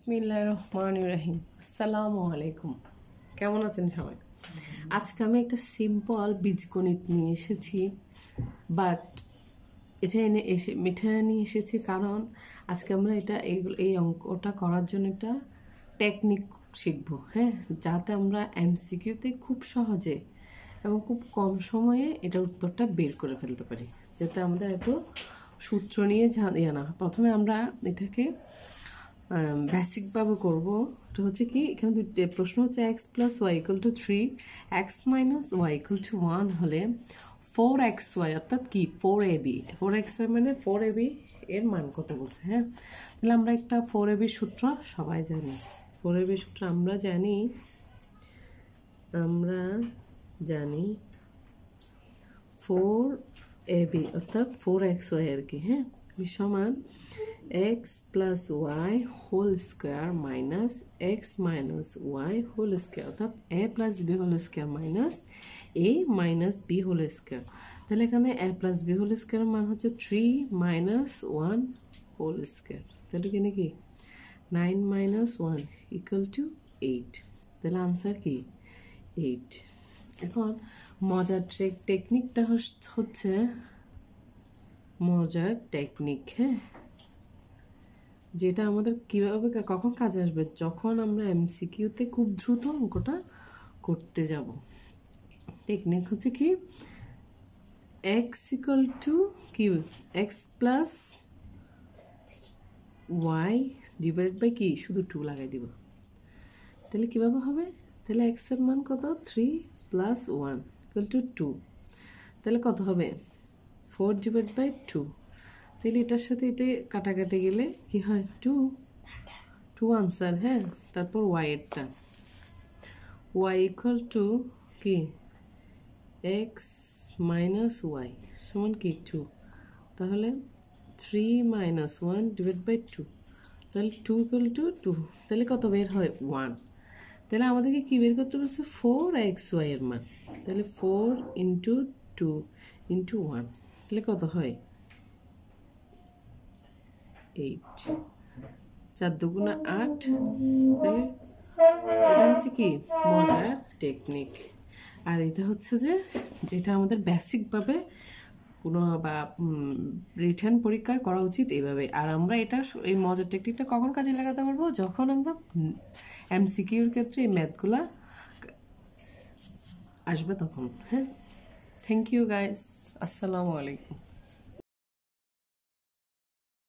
বিসমিল্লাহির রহমানির রহিম। আসসালামু আলাইকুম। কেমন আছেন সবাই? আজকে আমি একটা সিম্পল বীজগণিত নিয়ে এসেছি, বাট এটা নিয়ে এসেছি কারণ আজকে আমরা এই অঙ্কটা করার জন্য একটা টেকনিক শিখবো, হ্যাঁ, যাতে আমরা এমসিকিউতে খুব সহজে এবং খুব কম সময়ে এটার উত্তরটা বের করে ফেলতে পারি, যাতে আমাদের এত সূত্র নিয়ে না। প্রথমে আমরা এটাকে বেসিকভাবে করবো। এটা হচ্ছে কি, এখানে দুটো প্রশ্ন হচ্ছে x plus y equal to 3, x minus y equal to 1 হলে 4xy অর্থাৎ কি 4ab, 4xy মানে 4ab এর মান কত বলছে। হ্যাঁ, তাহলে আমরা একটা 4ab সূত্র সবাই জানি। 4ab সূত্র আমরা জানি 4ab অর্থাৎ 4xy আর কি। হ্যাঁ, সমান x plus y whole square minus x minus y whole square অর্থাৎ a plus b whole square minus a minus b whole square. তাহলে এখানে a প্লাস বি হোল স্কোয়ারের মান হচ্ছে 3 মাইনাস 1 হোল স্কোয়ার। তাহলে কি নাকি 9 মাইনাস 1 ইকুয়াল টু 8। তাহলে আনসার কি 8। এখন মজার টেকনিকটা হচ্ছে মজার টেকনিক, হ্যাঁ, যেটা আমাদের কিভাবে কখন কাজে আসবে, যখন আমরা এমসিকিউতে খুব দ্রুত অঙ্কটা করতে যাব। টেকনিক হচ্ছে কি, এক্স ইকুয়াল টু কি x plus y divide by কি শুধু 2 লাগাই দিব। তাহলে কিভাবে হবে, তাহলে এক্স এর মান কত 3 প্লাস 1 ইকুয়াল টু 2। তাহলে কত হবে 4 ডিভাইড বাই 2। তাহলে এটার সাথে এটা কাটাকাটি গেলে কি হয় 2 আনসার। হ্যাঁ, তারপর ওয়াই এরটা ওয়াই ইকুয়াল টু কি এক্স মাইনাস ওয়াই সমান কি 2। তাহলে 3 মাইনাস 1 ডিভাইড বাই 2। তাহলে 2 ইকুয়াল টু 2। তাহলে কত বের হয় 1। তাহলে আমাদেরকে কি বের করতে বলছে 4xy এর মান। তাহলে 4 ইন্টু 2 ইন্টু 1 তাহলে কত হয় 8। 4 দুগুণা 8। তাহলে এটা হচ্ছে কি মজার টেকনিক। আর এটা হচ্ছে যেটা আমাদের বেসিকভাবে কোনো বা রিটেন পরীক্ষায় করা উচিত এইভাবে। আর আমরা এই মজার টেকনিকটা কখন কাজে লাগাতে পারবো, যখন আমরা এমসিকিউর ক্ষেত্রে এই ম্যাথগুলা আসবে তখন। হ্যাঁ, থ্যাংক ইউ গাইস, আসসালামু আলাইকুম।